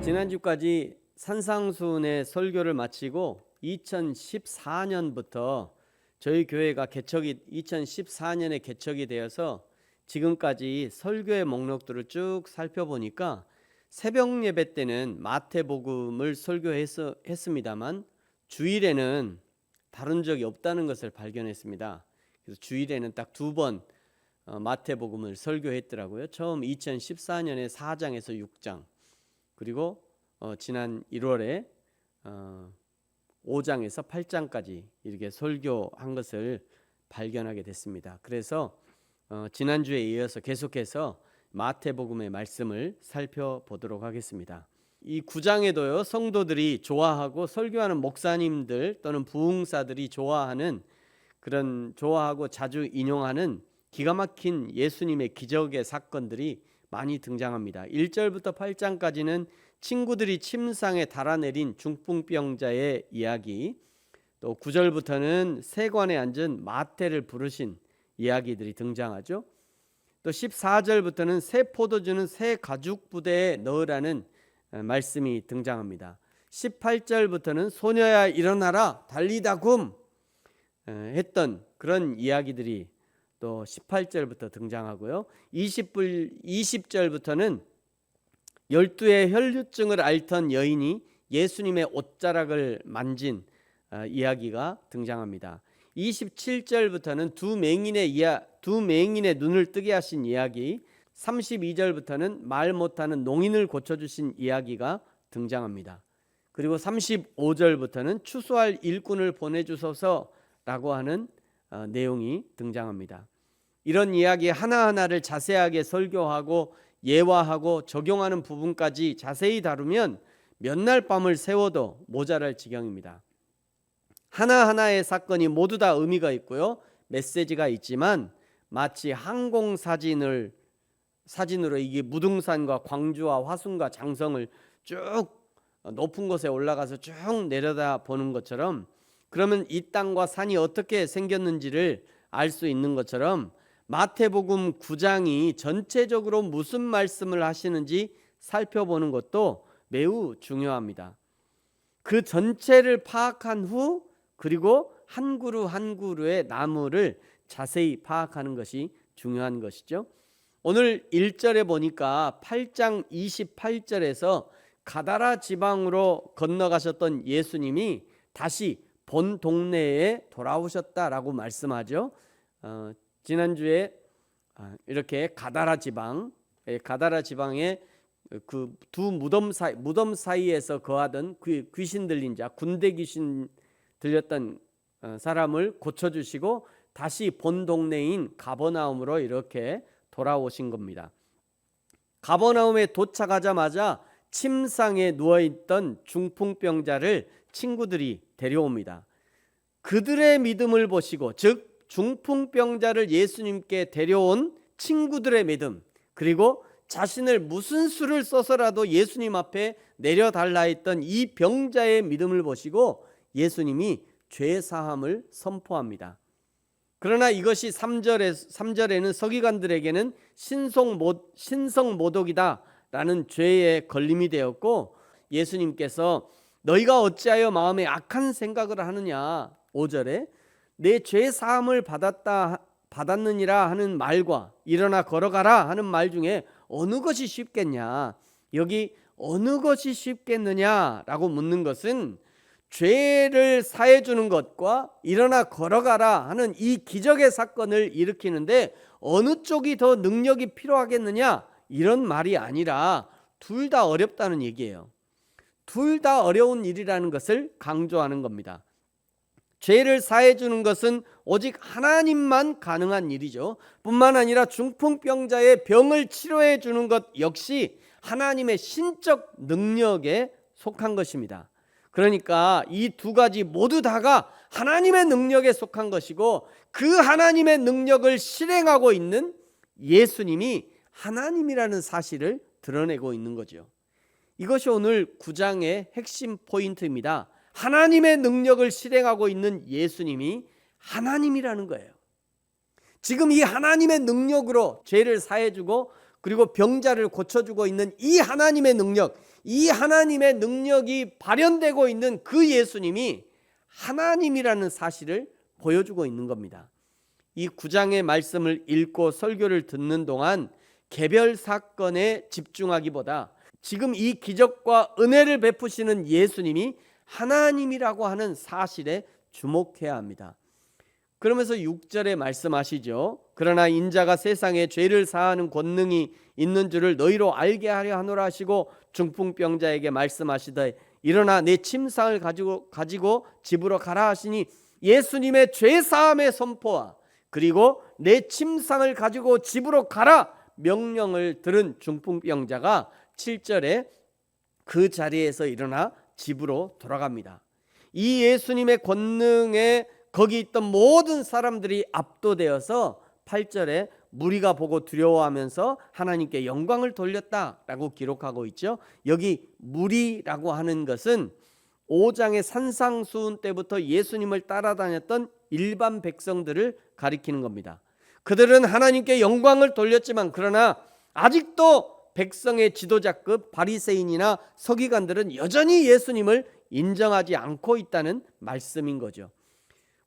지난주까지 산상수훈의 설교를 마치고 2014년부터 저희 교회가 2014년에 개척이 되어서 지금까지 설교의 목록들을 쭉 살펴보니까 새벽 예배 때는 마태복음을 설교했습니다만 주일에는 다룬 적이 없다는 것을 발견했습니다. 그래서 주일에는 딱 2번 마태복음을 설교했더라고요. 처음 2014년에 4장에서 6장, 그리고 지난 1월에 5장에서 8장까지 이렇게 설교한 것을 발견하게 됐습니다. 그래서 지난주에 이어서 계속해서 마태복음의 말씀을 살펴보도록 하겠습니다. 이 9장에도요, 성도들이 좋아하고 설교하는 목사님들 또는 부흥사들이 좋아하고 자주 인용하는 기가 막힌 예수님의 기적의 사건들이 많이 등장합니다. 1절부터 8장까지는 친구들이 침상에 달아내린 중풍병자의 이야기, 또 9절부터는 세관에 앉은 마태를 부르신 이야기들이 등장하죠. 또 14절부터는 새 포도주는 새 가죽 부대에 넣으라는 말씀이 등장합니다. 18절부터는 소녀야 일어나라 달리다 굼 했던 그런 이야기들이 또 18절부터 등장하고요. 20절부터는 12의 혈류증을 앓던 여인이 예수님의 옷자락을 만진 이야기가 등장합니다. 27절부터는 두 맹인의 눈을 뜨게 하신 이야기, 32절부터는 말 못하는 농인을 고쳐주신 이야기가 등장합니다. 그리고 35절부터는 추수할 일꾼을 보내주소서라고 하는 내용이 등장합니다. 이런 이야기 하나하나를 자세하게 설교하고 예화하고 적용하는 부분까지 자세히 다루면 몇 날 밤을 새워도 모자랄 지경입니다. 하나하나의 사건이 모두 다 의미가 있고요, 메시지가 있지만 마치 항공사진으로 이게 무등산과 광주와 화순과 장성을 쭉 높은 곳에 올라가서 쭉 내려다 보는 것처럼, 그러면 이 땅과 산이 어떻게 생겼는지를 알 수 있는 것처럼 마태복음 9장이 전체적으로 무슨 말씀을 하시는지 살펴보는 것도 매우 중요합니다. 그 전체를 파악한 후 그리고 한 그루 한 그루의 나무를 자세히 파악하는 것이 중요한 것이죠. 오늘 1절에 보니까 8장 28절에서 가다라 지방으로 건너가셨던 예수님이 다시 본 동네에 돌아오셨다라고 말씀하죠. 지난주에 이렇게 가다라 지방에 그 두 무덤 사이에서 거하던 그 귀신 들린 자, 군대 귀신 들렸던 사람을 고쳐주시고 다시 본 동네인 가버나움으로 이렇게 돌아오신 겁니다. 가버나움에 도착하자마자 침상에 누워있던 중풍병자를 친구들이 데려옵니다. 그들의 믿음을 보시고, 즉 중풍병자를 예수님께 데려온 친구들의 믿음, 그리고 자신을 무슨 수를 써서라도 예수님 앞에 내려달라 했던 이 병자의 믿음을 보시고 예수님이 죄사함을 선포합니다. 그러나 이것이 3절에는 서기관들에게는 신성모독이다 라는 죄에 걸림이 되었고, 예수님께서 너희가 어찌하여 마음에 악한 생각을 하느냐, 5절에 내 죄사함을 받았느니라 하는 말과 일어나 걸어가라 하는 말 중에 어느 것이 쉽겠냐, 여기 어느 것이 쉽겠느냐라고 묻는 것은 죄를 사해 주는 것과 일어나 걸어가라 하는 이 기적의 사건을 일으키는데 어느 쪽이 더 능력이 필요하겠느냐, 이런 말이 아니라 둘 다 어렵다는 얘기예요. 둘 다 어려운 일이라는 것을 강조하는 겁니다. 죄를 사해 주는 것은 오직 하나님만 가능한 일이죠. 뿐만 아니라 중풍병자의 병을 치료해 주는 것 역시 하나님의 신적 능력에 속한 것입니다. 그러니까 이 두 가지 모두 다가 하나님의 능력에 속한 것이고, 그 하나님의 능력을 실행하고 있는 예수님이 하나님이라는 사실을 드러내고 있는 거죠. 이것이 오늘 9장의 핵심 포인트입니다. 하나님의 능력을 실행하고 있는 예수님이 하나님이라는 거예요. 지금 이 하나님의 능력으로 죄를 사해주고 그리고 병자를 고쳐주고 있는 이 하나님의 능력, 이 하나님의 능력이 발현되고 있는 그 예수님이 하나님이라는 사실을 보여주고 있는 겁니다. 이 9장의 말씀을 읽고 설교를 듣는 동안 개별 사건에 집중하기보다 지금 이 기적과 은혜를 베푸시는 예수님이 하나님이라고 하는 사실에 주목해야 합니다. 그러면서 6절에 말씀하시죠. 그러나 인자가 세상에 죄를 사하는 권능이 있는 줄을 너희로 알게 하려 하노라 하시고 중풍병자에게 말씀하시되 일어나 내 침상을 가지고 집으로 가라 하시니 예수님의 죄 사함의 선포와 그리고 내 침상을 가지고 집으로 가라 명령을 들은 중풍병자가 7절에 그 자리에서 일어나 집으로 돌아갑니다. 이 예수님의 권능에 거기 있던 모든 사람들이 압도되어서 8절에 무리가 보고 두려워하면서 하나님께 영광을 돌렸다라고 기록하고 있죠. 여기 무리라고 하는 것은 5장의 산상수훈 때부터 예수님을 따라다녔던 일반 백성들을 가리키는 겁니다. 그들은 하나님께 영광을 돌렸지만 그러나 아직도 백성의 지도자급 바리새인이나 서기관들은 여전히 예수님을 인정하지 않고 있다는 말씀인 거죠.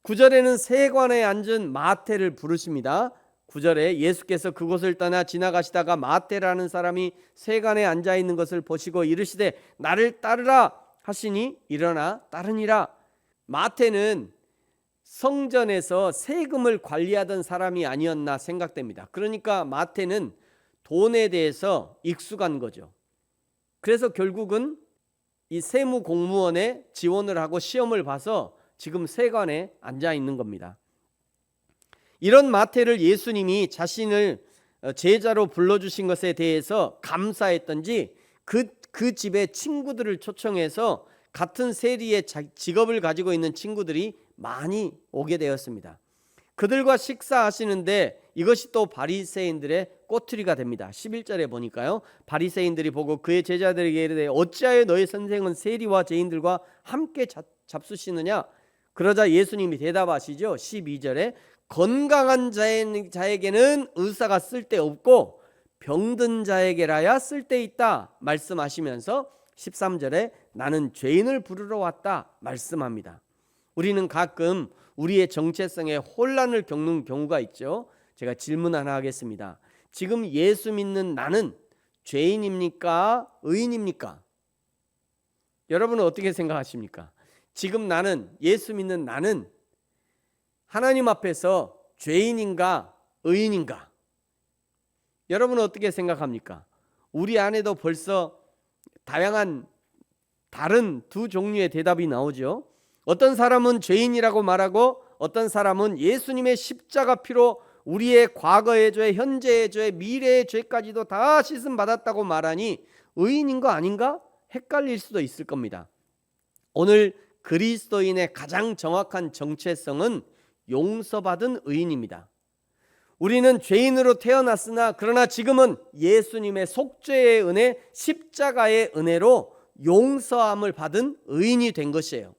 9절에는 세관에 앉은 마태를 부르십니다. 9절에 예수께서 그곳을 떠나 지나가시다가 마태라는 사람이 세관에 앉아 있는 것을 보시고 이르시되 나를 따르라 하시니 일어나 따르니라. 마태는 성전에서 세금을 관리하던 사람이 아니었나 생각됩니다. 그러니까 마태는 돈에 대해서 익숙한 거죠. 그래서 결국은 이 세무 공무원에 지원을 하고 시험을 봐서 지금 세관에 앉아 있는 겁니다. 이런 마태를 예수님이 자신을 제자로 불러주신 것에 대해서 감사했던지 그 집에 친구들을 초청해서 같은 세리의 직업을 가지고 있는 친구들이 많이 오게 되었습니다. 그들과 식사하시는데 이것이 또 바리새인들의 꼬투리가 됩니다. 11절에 보니까요. 바리새인들이 보고 그의 제자들에게 이르되 어찌하여 너희 선생은 세리와 죄인들과 함께 잡수시느냐? 그러자 예수님이 대답하시죠. 12절에 건강한 자에게는 의사가 쓸데없고 병든 자에게라야 쓸데있다 말씀하시면서 13절에 나는 죄인을 부르러 왔다 말씀합니다. 우리는 가끔 우리의 정체성에 혼란을 겪는 경우가 있죠. 제가 질문 하나 하겠습니다. 지금 예수 믿는 나는 죄인입니까? 의인입니까? 여러분은 어떻게 생각하십니까? 지금 나는 예수 믿는 나는 하나님 앞에서 죄인인가 의인인가? 여러분은 어떻게 생각합니까? 우리 안에도 벌써 다양한 다른 두 종류의 대답이 나오죠. 어떤 사람은 죄인이라고 말하고 어떤 사람은 예수님의 십자가 피로 우리의 과거의 죄, 현재의 죄, 미래의 죄까지도 다 씻음 받았다고 말하니 의인인 거 아닌가? 헷갈릴 수도 있을 겁니다. 오늘 그리스도인의 가장 정확한 정체성은 용서받은 의인입니다. 우리는 죄인으로 태어났으나 그러나 지금은 예수님의 속죄의 은혜, 십자가의 은혜로 용서함을 받은 의인이 된 것이에요.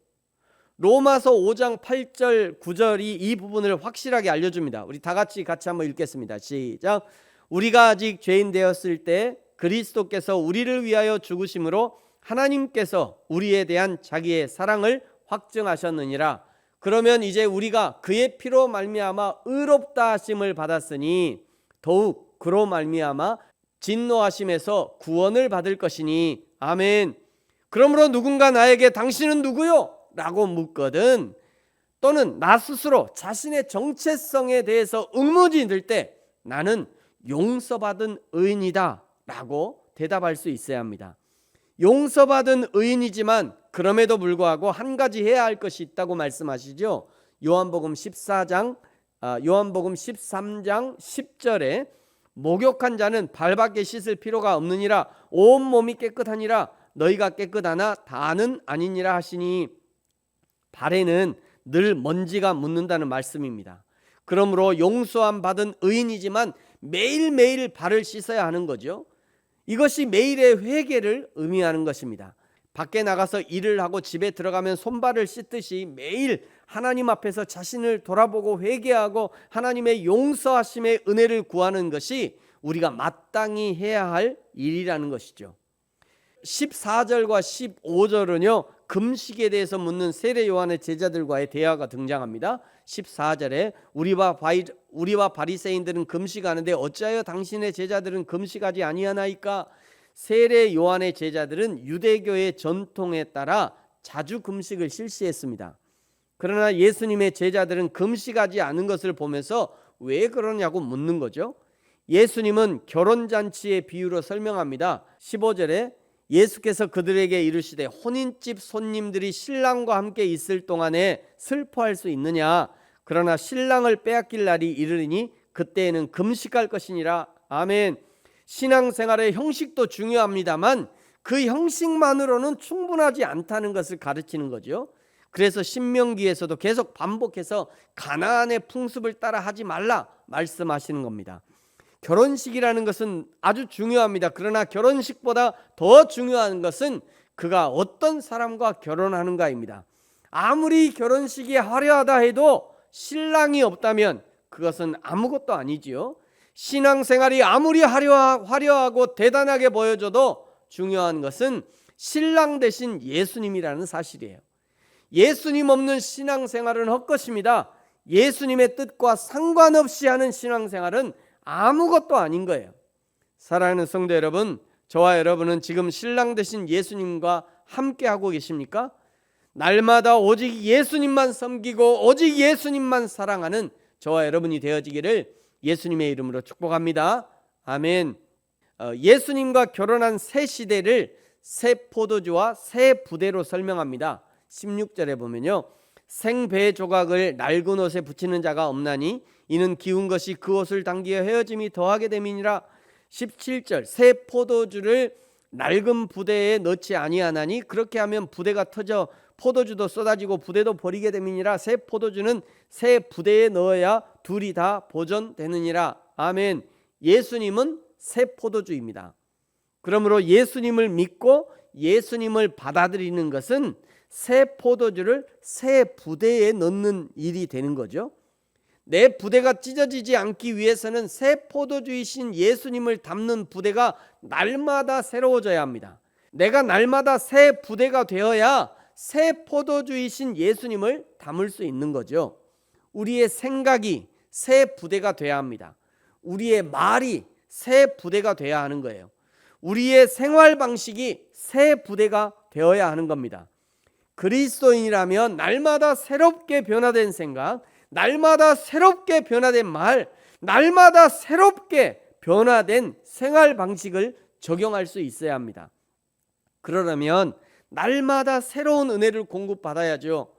로마서 5장 8절 9절이 이 부분을 확실하게 알려줍니다. 우리 다 같이 한번 읽겠습니다. 시작. 우리가 아직 죄인 되었을 때 그리스도께서 우리를 위하여 죽으심으로 하나님께서 우리에 대한 자기의 사랑을 확증하셨느니라. 그러면 이제 우리가 그의 피로 말미암아 의롭다 하심을 받았으니 더욱 그로 말미암아 진노하심에서 구원을 받을 것이니 아멘. 그러므로 누군가 나에게 당신은 누구요? 라고 묻거든 또는 나 스스로 자신의 정체성에 대해서 의문이 들 때 나는 용서받은 의인이다 라고 대답할 수 있어야 합니다. 용서받은 의인이지만 그럼에도 불구하고 한 가지 해야 할 것이 있다고 말씀하시죠. 요한복음 13장 10절에 목욕한 자는 발밖에 씻을 필요가 없느니라 온몸이 깨끗하니라 너희가 깨끗하나 다는 아니니라 하시니 발에는 늘 먼지가 묻는다는 말씀입니다. 그러므로 용서함 받은 의인이지만 매일매일 발을 씻어야 하는 거죠. 이것이 매일의 회개를 의미하는 것입니다. 밖에 나가서 일을 하고 집에 들어가면 손발을 씻듯이 매일 하나님 앞에서 자신을 돌아보고 회개하고 하나님의 용서하심의 은혜를 구하는 것이 우리가 마땅히 해야 할 일이라는 것이죠. 14절과 15절은요 금식에 대해서 묻는 세례 요한의 제자들과의 대화가 등장합니다. 14절에 우리와 바리새인들은 금식하는데 어찌하여 당신의 제자들은 금식하지 아니하나이까? 세례 요한의 제자들은 유대교의 전통에 따라 자주 금식을 실시했습니다. 그러나 예수님의 제자들은 금식하지 않은 것을 보면서 왜 그러냐고 묻는 거죠. 예수님은 결혼잔치의 비유로 설명합니다. 15절에 예수께서 그들에게 이르시되 혼인집 손님들이 신랑과 함께 있을 동안에 슬퍼할 수 있느냐? 그러나 신랑을 빼앗길 날이 이르리니 그때에는 금식할 것이니라. 아멘. 신앙생활의 형식도 중요합니다만 그 형식만으로는 충분하지 않다는 것을 가르치는 거죠. 그래서 신명기에서도 계속 반복해서 가나안의 풍습을 따라 하지 말라 말씀하시는 겁니다. 결혼식이라는 것은 아주 중요합니다. 그러나 결혼식보다 더 중요한 것은 그가 어떤 사람과 결혼하는가입니다. 아무리 결혼식이 화려하다 해도 신랑이 없다면 그것은 아무것도 아니지요. 신앙생활이 아무리 화려하고 대단하게 보여져도 중요한 것은 신랑 대신 예수님이라는 사실이에요. 예수님 없는 신앙생활은 헛것입니다. 예수님의 뜻과 상관없이 하는 신앙생활은 아무것도 아닌 거예요. 사랑하는 성도 여러분, 저와 여러분은 지금 신랑 되신 예수님과 함께 하고 계십니까? 날마다 오직 예수님만 섬기고 오직 예수님만 사랑하는 저와 여러분이 되어지기를 예수님의 이름으로 축복합니다. 아멘. 예수님과 결혼한 새 시대를 새 포도주와 새 부대로 설명합니다. 16절에 보면요, 생배 조각을 낡은 옷에 붙이는 자가 없나니 이는 기운 것이 그 옷을 당기어 헤어짐이 더하게 됨이니라. 17절, 새 포도주를 낡은 부대에 넣지 아니하나니 그렇게 하면 부대가 터져 포도주도 쏟아지고 부대도 버리게 됨이니라. 새 포도주는 새 부대에 넣어야 둘이 다 보존되느니라. 아멘. 예수님은 새 포도주입니다. 그러므로 예수님을 믿고 예수님을 받아들이는 것은 새 포도주를 새 부대에 넣는 일이 되는 거죠. 내 부대가 찢어지지 않기 위해서는 새 포도주이신 예수님을 담는 부대가 날마다 새로워져야 합니다. 내가 날마다 새 부대가 되어야 새 포도주이신 예수님을 담을 수 있는 거죠. 우리의 생각이 새 부대가 돼야 합니다. 우리의 말이 새 부대가 돼야 하는 거예요. 우리의 생활 방식이 새 부대가 되어야 하는 겁니다. 그리스도인이라면 날마다 새롭게 변화된 생각, 날마다 새롭게 변화된 말, 날마다 새롭게 변화된 생활 방식을 적용할 수 있어야 합니다. 그러려면 날마다 새로운 은혜를 공급받아야죠.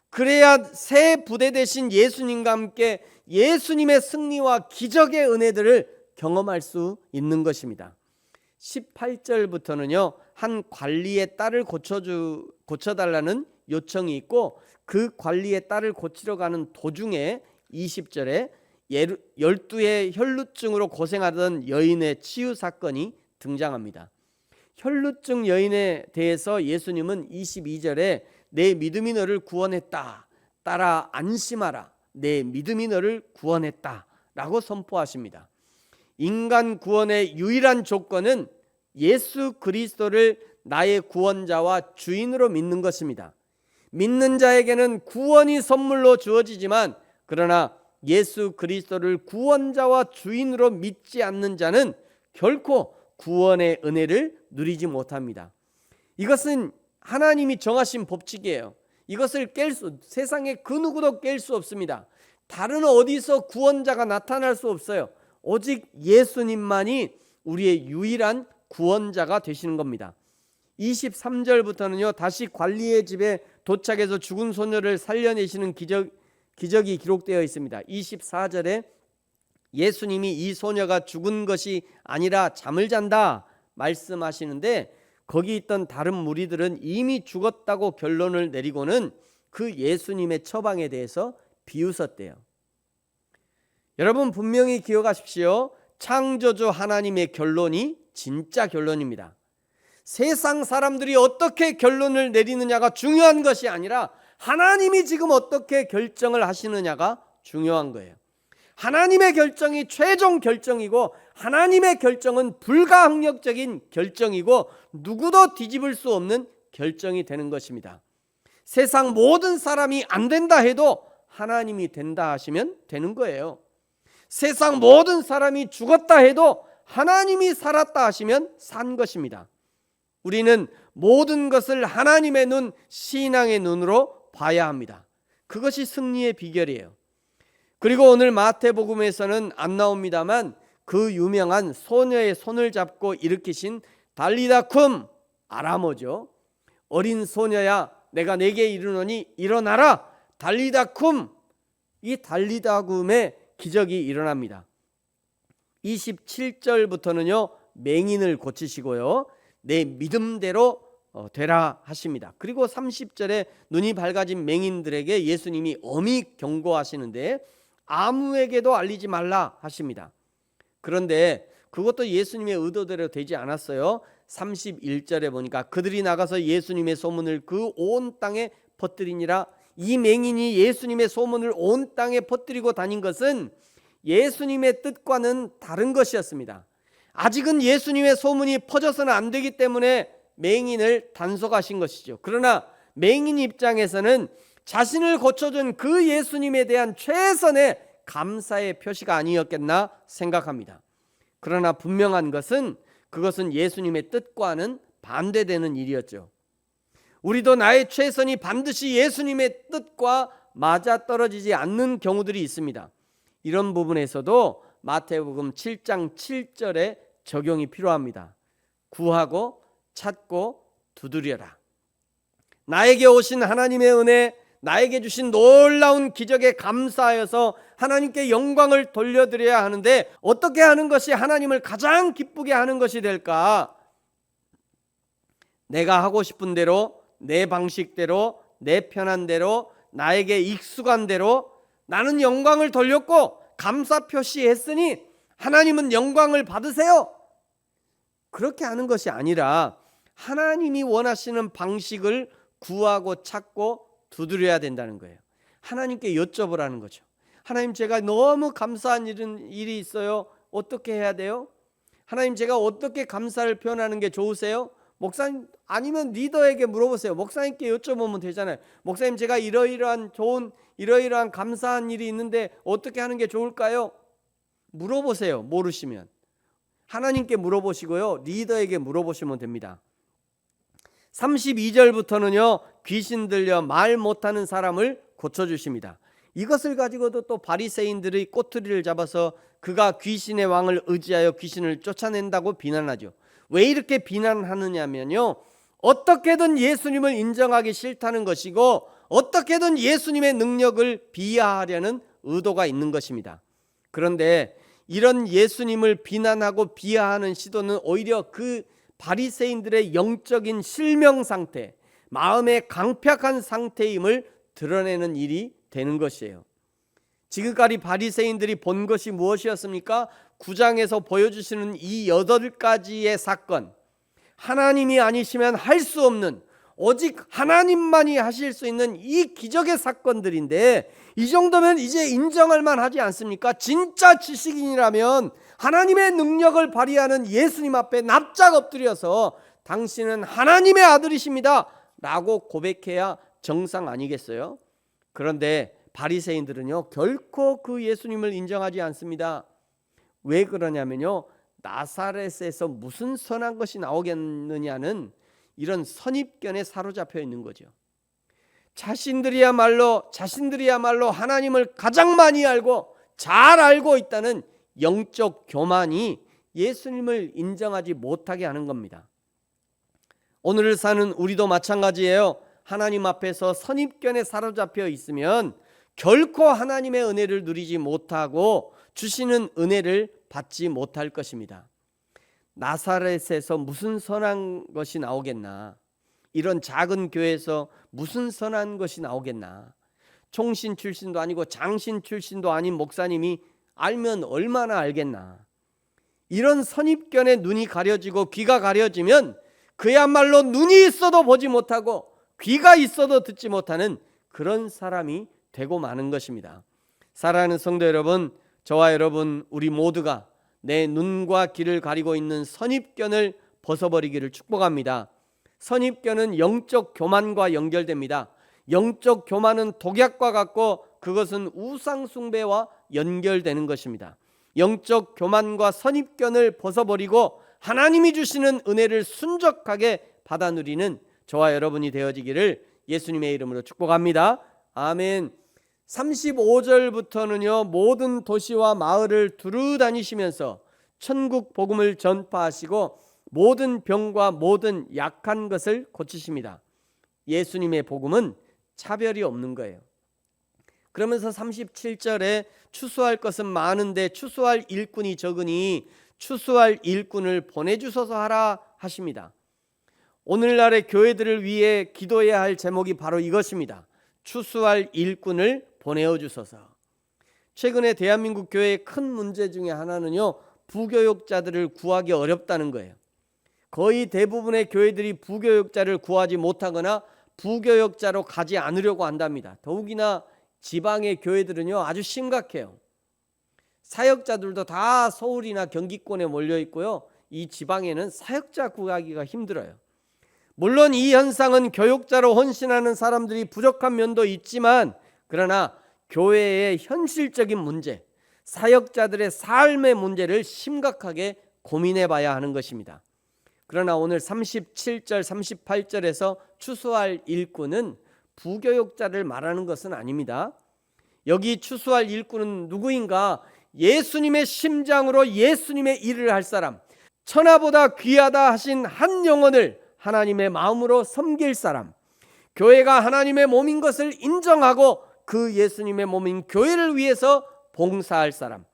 그래야 새 부대 되신 예수님과 함께 예수님의 승리와 기적의 은혜들을 경험할 수 있는 것입니다. 18절부터는요, 한 관리의 딸을 고쳐달라는 요청이 있고 그 관리의 딸을 고치러 가는 도중에 20절에 12의 혈루증으로 고생하던 여인의 치유 사건이 등장합니다. 혈루증 여인에 대해서 예수님은 22절에 내 믿음이 너를 구원했다. 따라 안심하라. 내 믿음이 너를 구원했다. 라고 선포하십니다. 인간 구원의 유일한 조건은 예수 그리스도를 나의 구원자와 주인으로 믿는 것입니다. 믿는 자에게는 구원이 선물로 주어지지만 그러나 예수 그리스도를 구원자와 주인으로 믿지 않는 자는 결코 구원의 은혜를 누리지 못합니다. 이것은 하나님이 정하신 법칙이에요. 이것을 세상에 그 누구도 깰 수 없습니다. 다른 어디서 구원자가 나타날 수 없어요. 오직 예수님만이 우리의 유일한 구원자가 되시는 겁니다. 23절부터는요, 다시 관리의 집에 도착해서 죽은 소녀를 살려내시는 기적이 기록되어 있습니다. 24절에 예수님이 이 소녀가 죽은 것이 아니라 잠을 잔다 말씀하시는데 거기 있던 다른 무리들은 이미 죽었다고 결론을 내리고는 그 예수님의 처방에 대해서 비웃었대요. 여러분 분명히 기억하십시오. 창조주 하나님의 결론이 진짜 결론입니다. 세상 사람들이 어떻게 결론을 내리느냐가 중요한 것이 아니라 하나님이 지금 어떻게 결정을 하시느냐가 중요한 거예요. 하나님의 결정이 최종 결정이고 하나님의 결정은 불가항력적인 결정이고 누구도 뒤집을 수 없는 결정이 되는 것입니다. 세상 모든 사람이 안 된다 해도 하나님이 된다 하시면 되는 거예요. 세상 모든 사람이 죽었다 해도 하나님이 살았다 하시면 산 것입니다. 우리는 모든 것을 하나님의 눈, 신앙의 눈으로 봐야 합니다. 그것이 승리의 비결이에요. 그리고 오늘 마태복음에서는 안 나옵니다만 그 유명한 소녀의 손을 잡고 일으키신 달리다 쿰, 아람어죠. 어린 소녀야 내가 내게 이르노니 일어나라. 달리다 쿰. 이 달리다 쿰의 기적이 일어납니다. 27절부터는요 맹인을 고치시고요 내 믿음대로 되라 하십니다. 그리고 30절에 눈이 밝아진 맹인들에게 예수님이 엄히 경고하시는데 아무에게도 알리지 말라 하십니다. 그런데 그것도 예수님의 의도대로 되지 않았어요. 31절에 보니까 그들이 나가서 예수님의 소문을 그 온 땅에 퍼뜨리니라. 이 맹인이 예수님의 소문을 온 땅에 퍼뜨리고 다닌 것은 예수님의 뜻과는 다른 것이었습니다. 아직은 예수님의 소문이 퍼져서는 안 되기 때문에 맹인을 단속하신 것이죠. 그러나 맹인 입장에서는 자신을 고쳐준 그 예수님에 대한 최선의 감사의 표시가 아니었겠나 생각합니다. 그러나 분명한 것은 그것은 예수님의 뜻과는 반대되는 일이었죠. 우리도 나의 최선이 반드시 예수님의 뜻과 맞아떨어지지 않는 경우들이 있습니다. 이런 부분에서도 마태복음 7장 7절에 적용이 필요합니다. 구하고 찾고 두드려라. 나에게 오신 하나님의 은혜, 나에게 주신 놀라운 기적에 감사하여서 하나님께 영광을 돌려드려야 하는데 어떻게 하는 것이 하나님을 가장 기쁘게 하는 것이 될까? 내가 하고 싶은 대로, 내 방식대로, 내 편한 대로, 나에게 익숙한 대로 나는 영광을 돌렸고 감사 표시했으니 하나님은 영광을 받으세요. 그렇게 하는 것이 아니라 하나님이 원하시는 방식을 구하고 찾고 두드려야 된다는 거예요. 하나님께 여쭤보라는 거죠. 하나님, 제가 너무 감사한 일이 있어요. 어떻게 해야 돼요? 하나님, 제가 어떻게 감사를 표현하는 게 좋으세요? 목사님 아니면 리더에게 물어보세요. 목사님께 여쭤보면 되잖아요. 목사님, 제가 이러이러한 감사한 일이 있는데 어떻게 하는 게 좋을까요? 물어보세요. 모르시면 하나님께 물어보시고요, 리더에게 물어보시면 됩니다. 32절부터는요 귀신 들려 말 못하는 사람을 고쳐주십니다. 이것을 가지고도 또 바리새인들의 꼬투리를 잡아서 그가 귀신의 왕을 의지하여 귀신을 쫓아낸다고 비난하죠. 왜 이렇게 비난하느냐면요, 어떻게든 예수님을 인정하기 싫다는 것이고 어떻게든 예수님의 능력을 비하하려는 의도가 있는 것입니다. 그런데 이런 예수님을 비난하고 비하하는 시도는 오히려 그 바리새인들의 영적인 실명 상태, 마음의 강팍한 상태임을 드러내는 일이 되는 것이에요. 지금까지 바리새인들이 본 것이 무엇이었습니까? 9장에서 보여주시는 이 8가지의 사건, 하나님이 아니시면 할 수 없는, 오직 하나님만이 하실 수 있는 이 기적의 사건들인데 이 정도면 이제 인정할 만하지 않습니까? 진짜 지식인이라면 하나님의 능력을 발휘하는 예수님 앞에 납작 엎드려서 당신은 하나님의 아들이십니다 라고 고백해야 정상 아니겠어요? 그런데 바리새인들은요 결코 그 예수님을 인정하지 않습니다. 왜 그러냐면요, 나사렛에서 무슨 선한 것이 나오겠느냐는 이런 선입견에 사로잡혀 있는 거죠. 자신들이야말로 하나님을 가장 많이 알고 잘 알고 있다는 영적 교만이 예수님을 인정하지 못하게 하는 겁니다. 오늘을 사는 우리도 마찬가지예요. 하나님 앞에서 선입견에 사로잡혀 있으면 결코 하나님의 은혜를 누리지 못하고 주시는 은혜를 받지 못할 것입니다. 나사렛에서 무슨 선한 것이 나오겠나? 이런 작은 교회에서 무슨 선한 것이 나오겠나? 총신 출신도 아니고 장신 출신도 아닌 목사님이 알면 얼마나 알겠나? 이런 선입견에 눈이 가려지고 귀가 가려지면 그야말로 눈이 있어도 보지 못하고 귀가 있어도 듣지 못하는 그런 사람이 되고 마는 것입니다. 사랑하는 성도 여러분, 저와 여러분 우리 모두가 내 눈과 귀를 가리고 있는 선입견을 벗어버리기를 축복합니다. 선입견은 영적 교만과 연결됩니다. 영적 교만은 독약과 같고 그것은 우상 숭배와 연결되는 것입니다. 영적 교만과 선입견을 벗어버리고 하나님이 주시는 은혜를 순적하게 받아 누리는 저와 여러분이 되어지기를 예수님의 이름으로 축복합니다. 아멘. 35절부터는요, 모든 도시와 마을을 두루 다니시면서 천국 복음을 전파하시고 모든 병과 모든 약한 것을 고치십니다. 예수님의 복음은 차별이 없는 거예요. 그러면서 37절에 추수할 것은 많은데 추수할 일꾼이 적으니 추수할 일꾼을 보내주소서 하라 하십니다. 오늘날의 교회들을 위해 기도해야 할 제목이 바로 이것입니다. 추수할 일꾼을 보내어 주소서. 최근에 대한민국 교회의 큰 문제 중에 하나는요, 부교육자들을 구하기 어렵다는 거예요. 거의 대부분의 교회들이 부교육자를 구하지 못하거나 부교육자로 가지 않으려고 한답니다. 더욱이나 지방의 교회들은요, 아주 심각해요. 사역자들도 다 서울이나 경기권에 몰려 있고요, 이 지방에는 사역자 구하기가 힘들어요. 물론 이 현상은 교육자로 헌신하는 사람들이 부족한 면도 있지만, 그러나 교회의 현실적인 문제, 사역자들의 삶의 문제를 심각하게 고민해 봐야 하는 것입니다. 그러나 오늘 37절 38절에서 추수할 일꾼은 부교육자를 말하는 것은 아닙니다. 여기 추수할 일꾼은 누구인가? 예수님의 심장으로 예수님의 일을 할 사람, 천하보다 귀하다 하신 한 영혼을 하나님의 마음으로 섬길 사람, 교회가 하나님의 몸인 것을 인정하고 그 예수님의 몸인 교회를 위해서 봉사할 사람,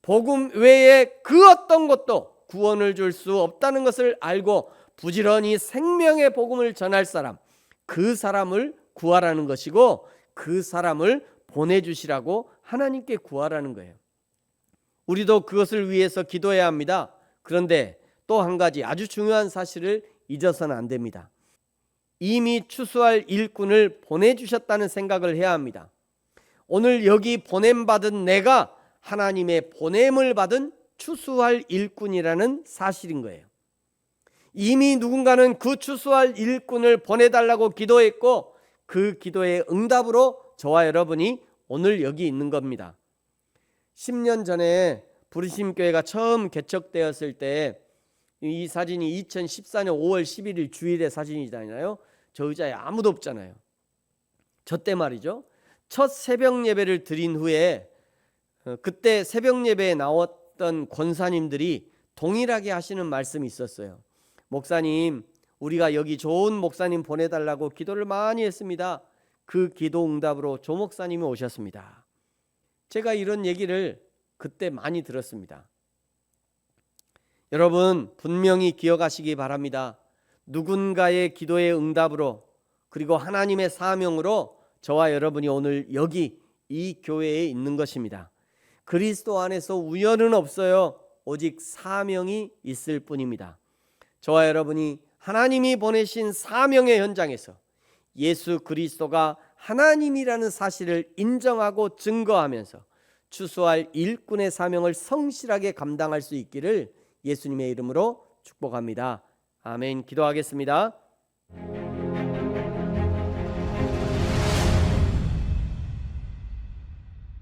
복음 외에 그 어떤 것도 구원을 줄 수 없다는 것을 알고 부지런히 생명의 복음을 전할 사람, 그 사람을 구하라는 것이고 그 사람을 보내주시라고 하나님께 구하라는 거예요. 우리도 그것을 위해서 기도해야 합니다. 그런데 또 한 가지 아주 중요한 사실을 잊어서는 안 됩니다. 이미 추수할 일꾼을 보내주셨다는 생각을 해야 합니다. 오늘 여기 보냄받은 내가 하나님의 보냄을 받은 추수할 일꾼이라는 사실인 거예요. 이미 누군가는 그 추수할 일꾼을 보내달라고 기도했고 그 기도의 응답으로 저와 여러분이 오늘 여기 있는 겁니다. 10년 전에 부르심교회가 처음 개척되었을 때, 이 사진이 2014년 5월 11일 주일의 사진이잖아요. 저 의자에 아무도 없잖아요. 저 때 말이죠, 첫 새벽 예배를 드린 후에 그때 새벽 예배에 나왔던 권사님들이 동일하게 하시는 말씀이 있었어요. 목사님, 우리가 여기 좋은 목사님 보내달라고 기도를 많이 했습니다. 그 기도 응답으로 조 목사님이 오셨습니다. 제가 이런 얘기를 그때 많이 들었습니다. 여러분 분명히 기억하시기 바랍니다. 누군가의 기도의 응답으로, 그리고 하나님의 사명으로 저와 여러분이 오늘 여기 이 교회에 있는 것입니다. 그리스도 안에서 우연은 없어요. 오직 사명이 있을 뿐입니다. 저와 여러분이 하나님이 보내신 사명의 현장에서 예수 그리스도가 하나님이라는 사실을 인정하고 증거하면서 추수할 일꾼의 사명을 성실하게 감당할 수 있기를 예수님의 이름으로 축복합니다. 아멘. 기도하겠습니다.